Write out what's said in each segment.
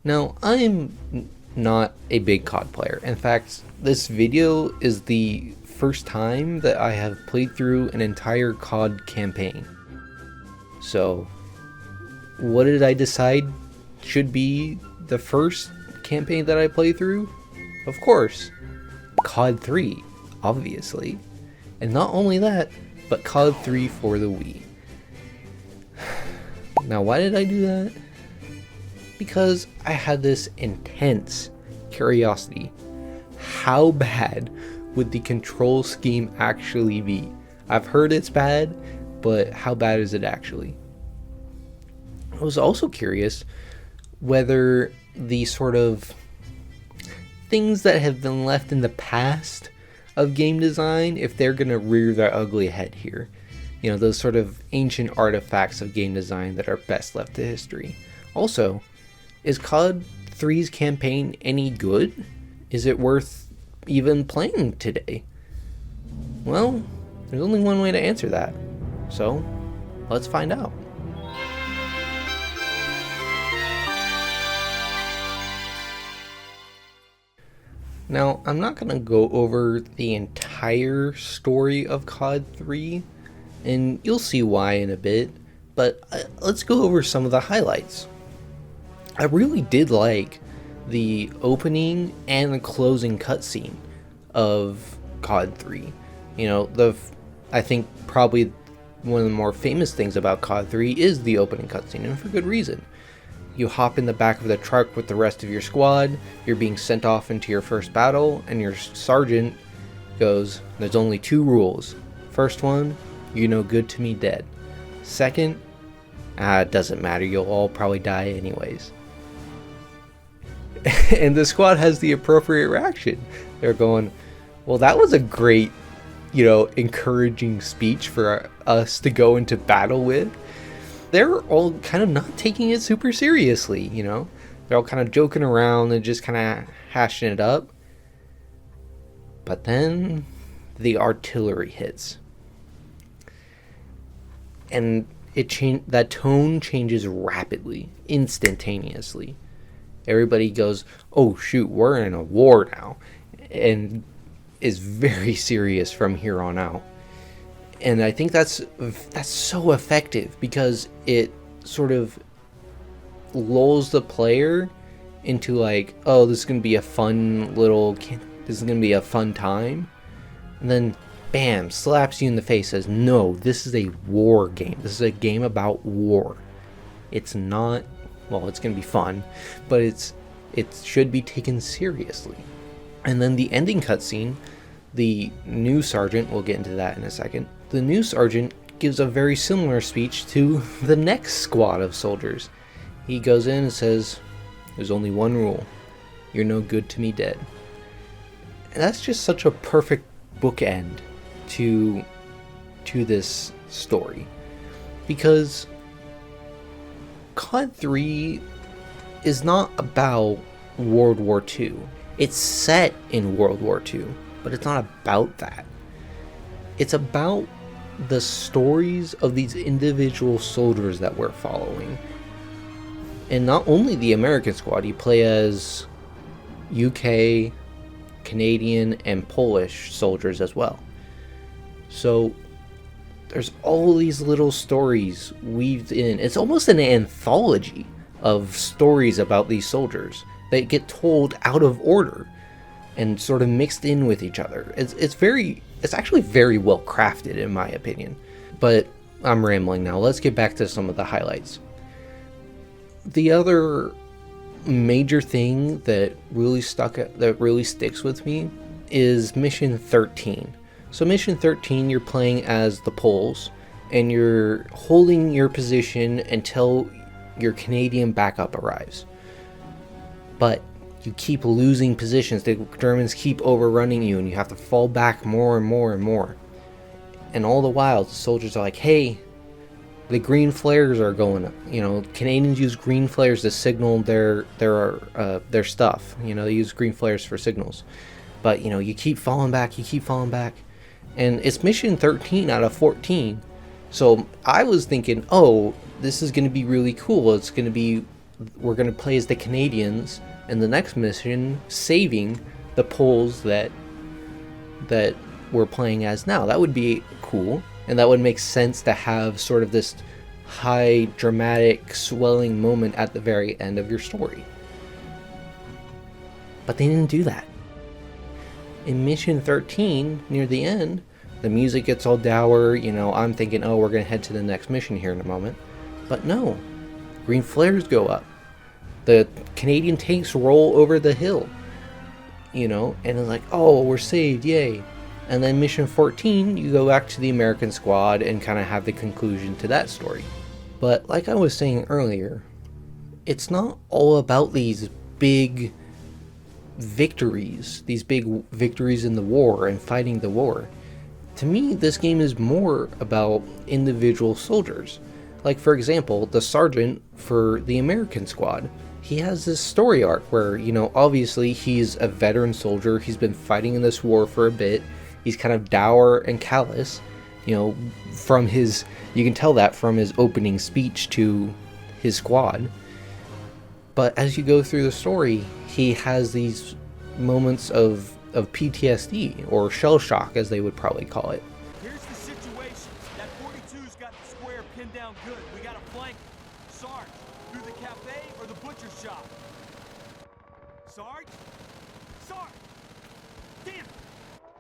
Now, not a big COD player. In fact, this video is the first time that I have played through an entire COD campaign. So, what did I decide should be the first campaign that I play through? Of course, COD 3, obviously. And not only that, but COD 3 for the Wii. Now, why did I do that? Because I had this intense curiosity. How bad would the control scheme actually be? I've heard it's bad, but how bad is it actually? I was also curious whether the sort of things that have been left in the past of game design, if they're going to rear their ugly head here. You know, those sort of ancient artifacts of game design that are best left to history. Also, is COD 3's campaign any good? Is it worth even playing today? Well, there's only one way to answer that. So, let's find out. Now, I'm not going to go over the entire story of COD 3, and you'll see why in a bit, but let's go over some of the highlights. I really did like the opening and the closing cutscene of COD 3. You know, I think probably one of the more famous things about COD 3 is the opening cutscene, and for good reason. You hop in the back of the truck with the rest of your squad, you're being sent off into your first battle, and your sergeant goes, "There's only two rules. First one, you're no good to me dead. Second, it doesn't matter, you'll all probably die anyways." And the squad has the appropriate reaction. They're going, well, that was a great, encouraging speech for us to go into battle with. They're all kind of not taking it super seriously, They're all kind of joking around and just kind of hashing it up. But then the artillery hits. And that tone changes rapidly, instantaneously. Everybody goes, oh shoot, we're in a war now, and is very serious from here on out. And I think that's so effective because it sort of lulls the player into like, oh, this is going to be a fun time. And then bam, slaps you in the face, says, no, this is a war game. This is a game about war. It's not, well, it's going to be fun, but it should be taken seriously. And then the ending cutscene, the new sergeant, we'll get into that in a second, the new sergeant gives a very similar speech to the next squad of soldiers. He goes in and says, there's only one rule. You're no good to me dead. And that's just such a perfect bookend to this story. Because COD 3 is not about World War II. It's set in World War II, but it's not about that. It's about the stories of these individual soldiers that we're following. And not only the American squad, you play as UK, Canadian, and Polish soldiers as well. So there's all these little stories weaved in. It's almost an anthology of stories about these soldiers that get told out of order and sort of mixed in with each other. It's actually very well crafted in my opinion. But I'm rambling now. Let's get back to some of the highlights. The other major thing that really sticks with me is Mission 13. So Mission 13, you're playing as the Poles, and you're holding your position until your Canadian backup arrives. But you keep losing positions. The Germans keep overrunning you, and you have to fall back more and more and more. And all the while, the soldiers are like, hey, the green flares are going. Canadians use green flares to signal their stuff. They use green flares for signals. But, you keep falling back, And it's mission 13 out of 14. So I was thinking, oh, this is going to be really cool. It's going to be we're going to play as the Canadians in the next mission, saving the Poles that we're playing as now. That would be cool, and that would make sense to have sort of this high dramatic swelling moment at the very end of your story. But they didn't do that. In mission 13, near the end, the music gets all dour. I'm thinking, oh, we're going to head to the next mission here in a moment. But no. Green flares go up. The Canadian tanks roll over the hill. And it's like, oh, we're saved, yay. And then mission 14, you go back to the American squad and kind of have the conclusion to that story. But like I was saying earlier, it's not all about these big victories, in the war and fighting the war. To me, this game is more about individual soldiers. Like, for example, the sergeant for the American squad. He has this story arc where, obviously he's a veteran soldier. He's been fighting in this war for a bit. He's kind of dour and callous, you can tell that from his opening speech to his squad. But as you go through the story, he has these moments of PTSD, or shell shock as they would probably call it. Here's the situation. That 42's got the square pinned down good. We got a flank. Sarge, through the cafe or the butcher shop? Sarge? Sarge! Damn it!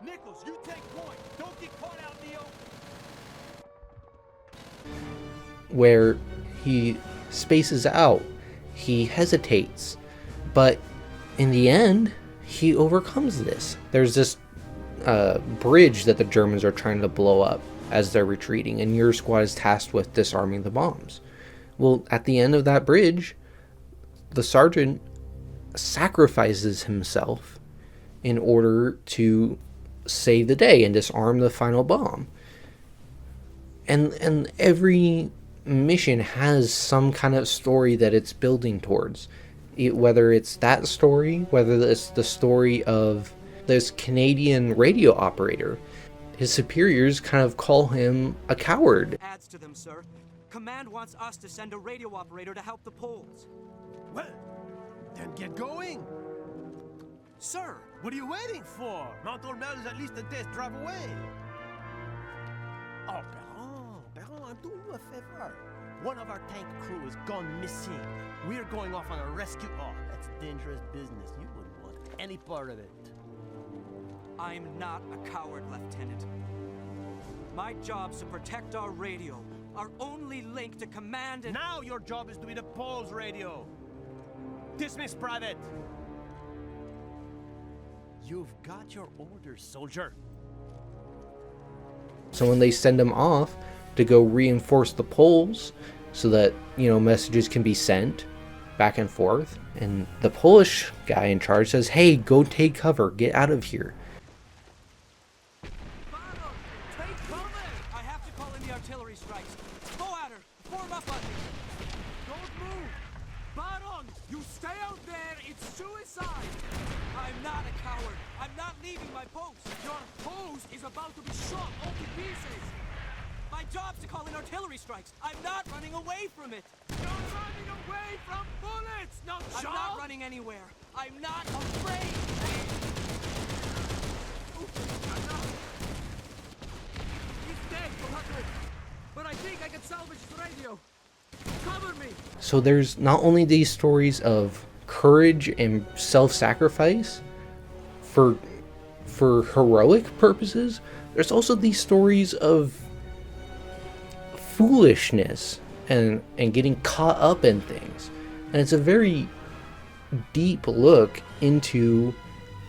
Nichols, you take point. Don't get caught out in the open. Where he spaces out, he hesitates, but in the end, he overcomes this. There's this bridge that the Germans are trying to blow up as they're retreating, and your squad is tasked with disarming the bombs. Well, at the end of that bridge, the sergeant sacrifices himself in order to save the day and disarm the final bomb. And every mission has some kind of story that it's building towards. Whether it's that story, whether it's the story of this Canadian radio operator. His superiors kind of call him a coward. Adds to them, sir. Command wants us to send a radio operator to help the Poles. Well, then get going. Sir! What are you waiting for? Mount Ormel is at least a day's drive away. Oh, Perron, I'm doing you a favor. One of our tank crew has gone missing. We're going off on a rescue. Oh, that's dangerous business. You wouldn't want any part of it. I'm not a coward, Lieutenant. My job's to protect our radio, our only link to command and... Now your job is to be the Poles' radio. Dismiss, Private. You've got your orders, soldier. So when they send him off to go reinforce the Poles so that, messages can be sent back and forth, and the Polish guy in charge says, hey, go take cover, get out of here. Take cover! I have to call in the artillery strikes. Go at her! Form up on me! Don't move! Baron! You stay out there! It's suicide! I'm not a coward. I'm not leaving my post. Your post is about to be shot all to pieces. My job's to call in artillery strikes. I'm not running away from it. You're running away from bullets, no job. I'm not running anywhere. I'm not afraid. He's dead, but I think I can salvage the radio. Cover me. So there's not only these stories of courage and self-sacrifice for heroic purposes, there's also these stories of foolishness and getting caught up in things. And it's a very deep look into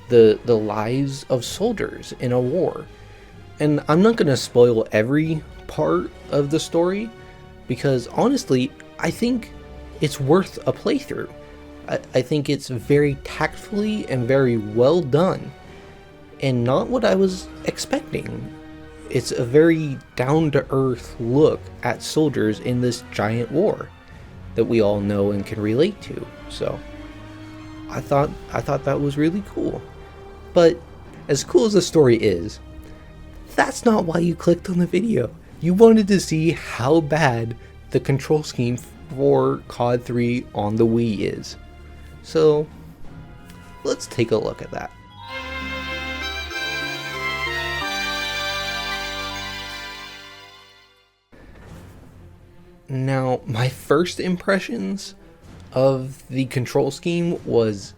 the lives of soldiers in a war. And I'm not going to spoil every part of the story, because honestly, I think it's worth a playthrough. I think it's very tactfully and very well done, and not what I was expecting. It's a very down-to-earth look at soldiers in this giant war that we all know and can relate to. So I thought that was really cool. But as cool as the story is, that's not why you clicked on the video. You wanted to see how bad the control scheme for COD 3 on the Wii is. So let's take a look at that. Now, my first impressions of the control scheme was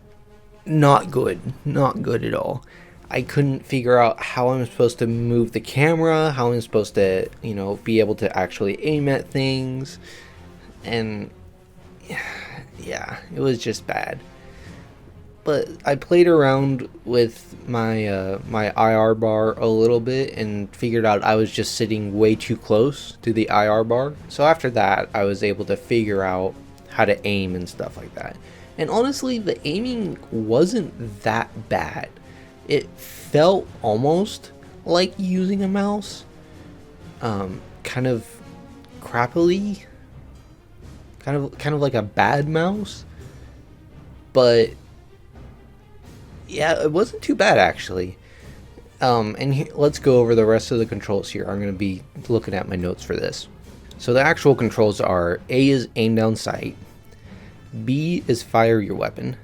not good at all. I couldn't figure out how I'm supposed to move the camera, how I'm supposed to, be able to actually aim at things, and yeah, it was just bad. But I played around with my my IR bar a little bit and figured out I was just sitting way too close to the IR bar. So after that, I was able to figure out how to aim and stuff like that. And honestly, the aiming wasn't that bad. It felt almost like using a mouse, kind of crappily, kind of like a bad mouse. But yeah, it wasn't too bad actually. And let's go over the rest of the controls here. I'm going to be looking at my notes for this. So the actual controls are: A is aim down sight, B is fire your weapon,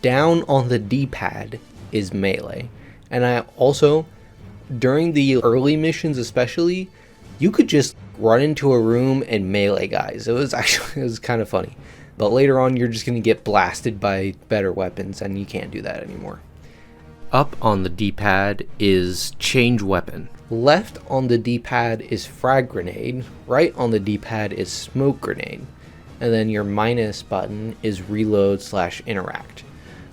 down on the D-pad is melee. And I also, during the early missions especially, you could just run into a room and melee guys. It was kind of funny. But later on, you're just going to get blasted by better weapons, and you can't do that anymore. Up on the D-pad is change weapon. Left on the D-pad is frag grenade. Right on the D-pad is smoke grenade. And then your minus button is reload/interact.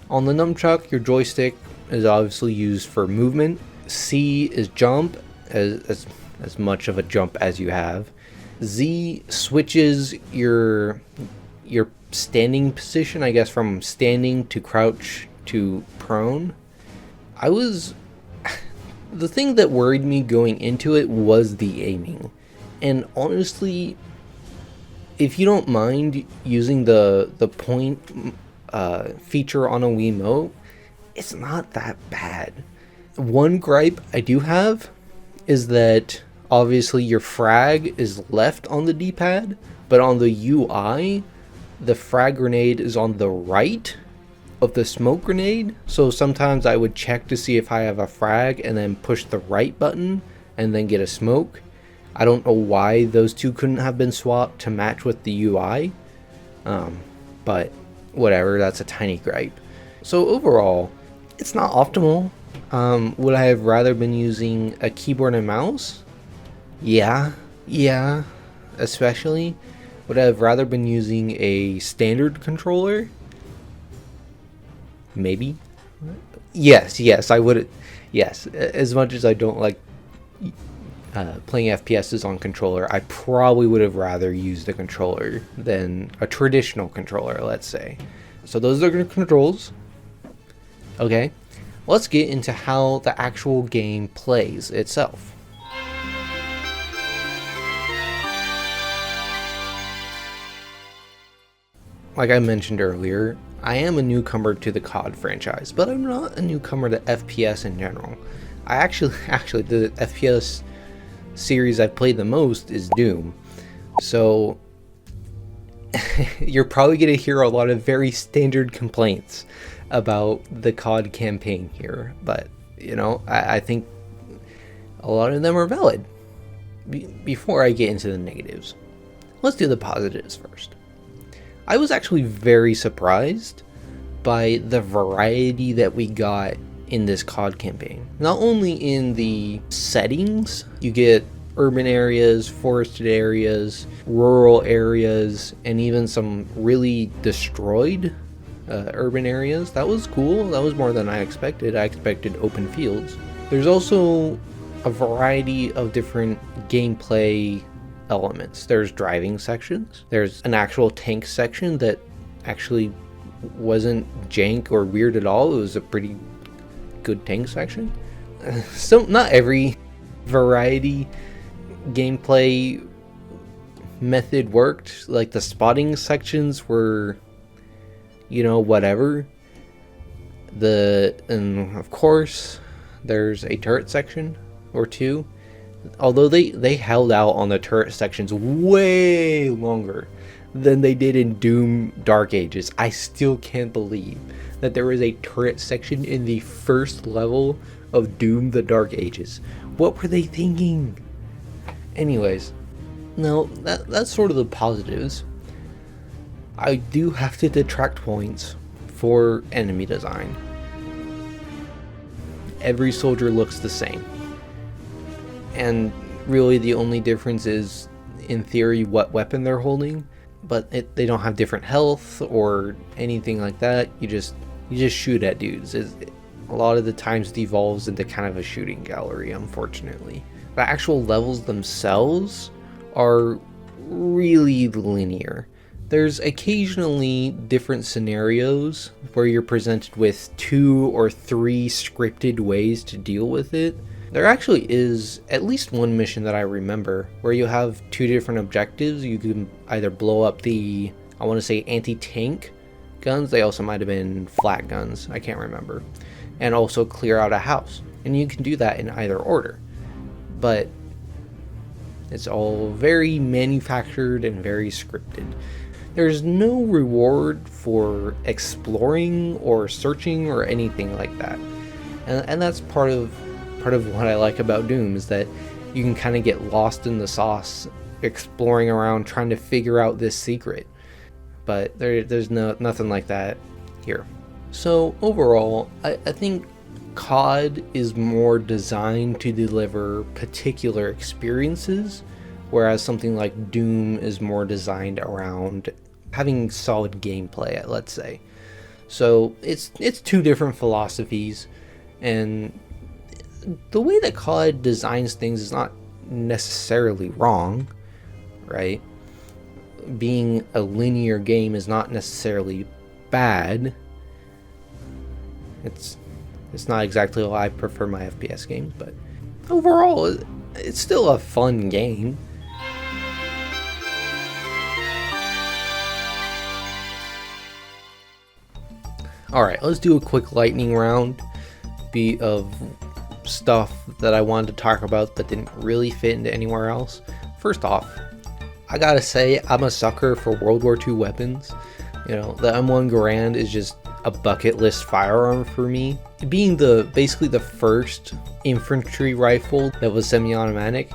On the nunchuck, your joystick is obviously used for movement. C is jump, as much of a jump as you have. Z switches your standing position, I guess, from standing to crouch to prone. The thing that worried me going into it was the aiming. And honestly, if you don't mind using the point feature on a Wiimote, it's not that bad. One gripe I do have is that obviously your frag is left on the D-pad, but on the UI, the frag grenade is on the right of the smoke grenade. So sometimes I would check to see if I have a frag and then push the right button and then get a smoke. I don't know why those two couldn't have been swapped to match with the UI, but whatever, that's a tiny gripe. So overall, it's not optimal. Would I have rather been using a keyboard and mouse? Yeah, especially. Would I have rather been using a standard controller? Maybe. Yes, I would. Yes, as much as I don't like playing FPSs on controller, I probably would have rather used a controller than a traditional controller, let's say. So those are the controls. Okay, let's get into how the actual game plays itself. Like I mentioned earlier, I am a newcomer to the COD franchise, but I'm not a newcomer to FPS in general. I actually the FPS series I've played the most is Doom. So you're probably going to hear a lot of very standard complaints about the COD campaign here, but I think a lot of them are valid. Before I get into the negatives, let's do the positives first. I was actually very surprised by the variety that we got in this COD campaign. Not only in the settings, you get urban areas, forested areas, rural areas, and even some really destroyed urban areas. That was cool. That was more than I expected. I expected open fields. There's also a variety of different gameplay elements. There's driving sections. There's an actual tank section that actually wasn't jank or weird at all. It was a pretty good tank section. So not every variety gameplay method worked. Like the spotting sections were, whatever. And of course there's a turret section or two. Although they held out on the turret sections way longer than they did in Doom Dark Ages. I still can't believe that there was a turret section in the first level of Doom the Dark Ages. What were they thinking? Anyways, no, that's sort of the positives. I do have to detract points for enemy design. Every soldier looks the same. And really the only difference is, in theory, what weapon they're holding. But they don't have different health or anything like that. You just shoot at dudes. A lot of the times devolves into kind of a shooting gallery, unfortunately. The actual levels themselves are really linear. There's occasionally different scenarios where you're presented with 2 or 3 scripted ways to deal with it. There actually is at least one mission that I remember where you have 2 different objectives. You can either blow up the, I want to say, anti-tank guns. They also might have been flat guns, I can't remember. And also clear out a house. And you can do that in either order. But it's all very manufactured and very scripted. There's no reward for exploring or searching or anything like that. And that's part of what I like about Doom, is that you can kind of get lost in the sauce exploring around trying to figure out this secret. But there's nothing like that here. So overall, I think COD is more designed to deliver particular experiences, whereas something like Doom is more designed around having solid gameplay, let's say. So it's 2 different philosophies, and the way that COD designs things is not necessarily wrong, right? Being a linear game is not necessarily bad. It's not exactly how I prefer my FPS games, but overall, it's still a fun game. Alright, let's do a quick lightning round of stuff that I wanted to talk about but didn't really fit into anywhere else. First off, I gotta say, I'm a sucker for World War II weapons. You know, the M1 Garand is just a bucket list firearm for me. Being basically the first infantry rifle that was semi-automatic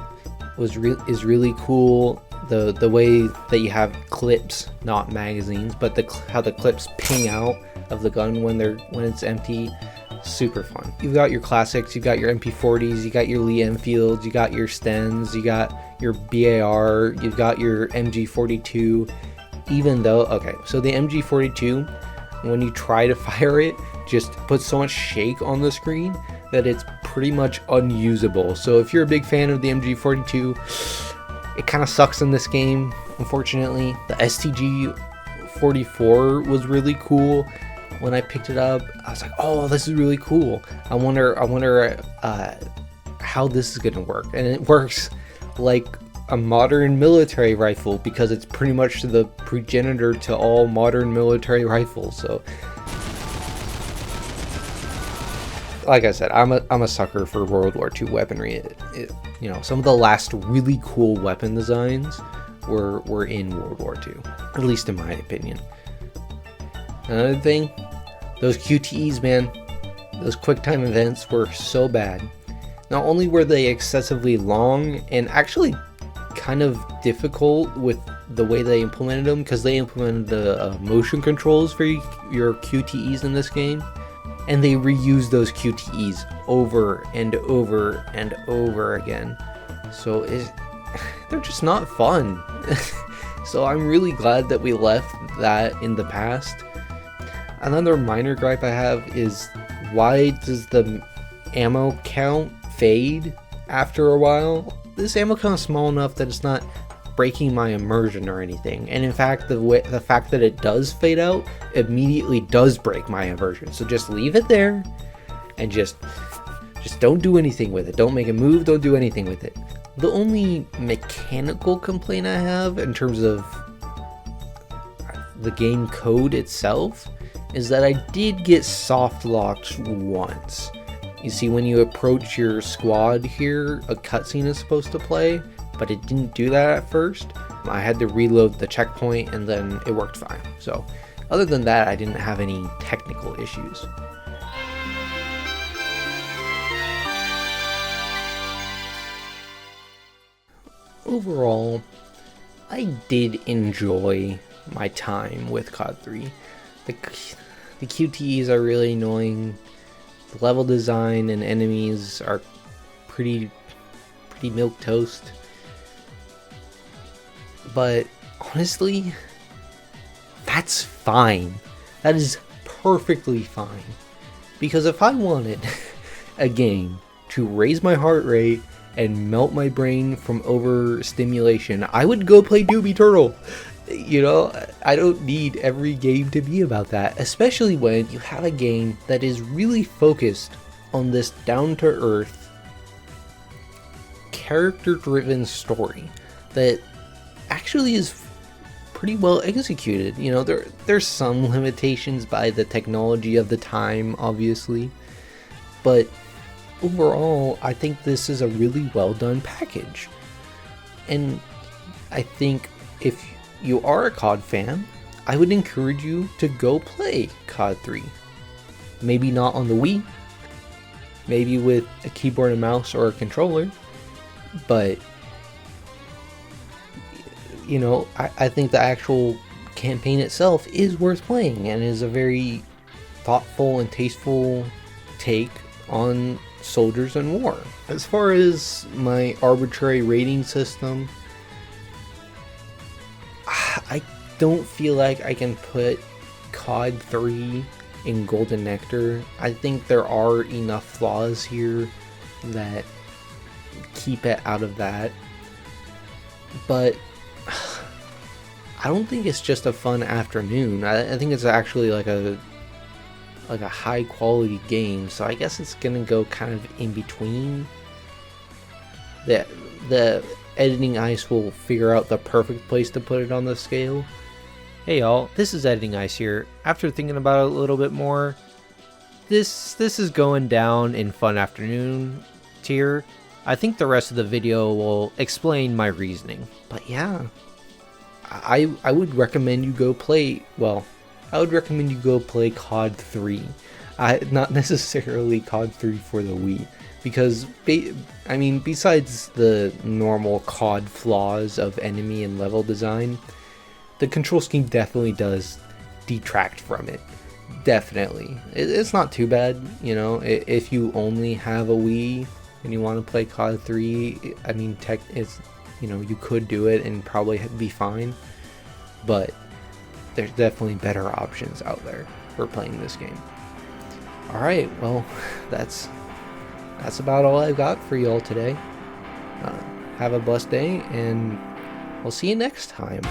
is really cool. The way that you have clips, not magazines, but how the clips ping out of the gun when it's empty, super fun. You've got your classics, you've got your MP40s, you got your Lee Enfields, you got your Stens, you got your BAR, you've got your MG42. Even though, okay, so the MG42, when you try to fire it, just puts so much shake on the screen that it's pretty much unusable. So if you're a big fan of the MG42, it kind of sucks in this game, unfortunately. The STG-44 was really cool. When I picked it up, I was like, oh, this is really cool. I wonder how this is gonna work. And it works like a modern military rifle, because it's pretty much the progenitor to all modern military rifles. So like I said, I'm a sucker for World War II weaponry. You know, some of the last really cool weapon designs were in World War II, at least in my opinion. Another thing, those QTEs, man, those QuickTime events were so bad. Not only were they excessively long and actually kind of difficult with the way they implemented them, because they implemented the motion controls for your QTEs in this game, and they reused those QTEs over and over and over again. So they're just not fun. So I'm really glad that we left that in the past. Another minor gripe I have is, why does the ammo count fade after a while? This ammo count is small enough that it's not breaking my immersion or anything, and in fact the fact that it does fade out immediately does break my immersion. So just leave it there and just don't do anything with it. Don't make a move, don't do anything with it. The only mechanical complaint I have in terms of the game code itself is that I did get soft locked once. You see, when you approach your squad here, a cutscene is supposed to play, but it didn't do that at first. I had to reload the checkpoint and then it worked fine. So other than that, I didn't have any technical issues. Overall, I did enjoy my time with COD 3. The QTEs are really annoying. The level design and enemies are pretty milquetoast. But honestly, that's fine. That is perfectly fine. Because if I wanted a game to raise my heart rate and melt my brain from overstimulation, I would go play Doom Eternal. You know, I don't need every game to be about that, especially when you have a game that is really focused on this down-to-earth, character-driven story that actually is pretty well executed. You know, there's some limitations by the technology of the time, obviously, but overall, I think this is a really well done package. And I think if you are a COD fan, I would encourage you to go play COD 3. Maybe not on the Wii, maybe with a keyboard and mouse or a controller, but you know, I think the actual campaign itself is worth playing and is a very thoughtful and tasteful take on soldiers and war. As far as my arbitrary rating system, I don't feel like I can put COD 3 in Golden Nectar. I think there are enough flaws here that keep it out of that. But I don't think it's just a fun afternoon. I think it's actually like a high quality game. So I guess it's gonna go kind of in between. The Editing Ice will figure out the perfect place to put it on the scale. Hey y'all, this is Editing Ice here. After thinking about it a little bit more, this is going down in fun afternoon tier. I think the rest of the video will explain my reasoning. But yeah, I would recommend you go play, well, I would recommend you go play COD 3. Not necessarily COD 3 for the Wii. Because, I mean, besides the normal COD flaws of enemy and level design, the control scheme definitely does detract from it. Definitely. It's not too bad, you know, if you only have a Wii and you want to play COD 3, I mean, it's, you know, you could do it and probably be fine, but there's definitely better options out there for playing this game. Alright, well, that's about all I've got for y'all today. Have a blessed day, and we'll see you next time.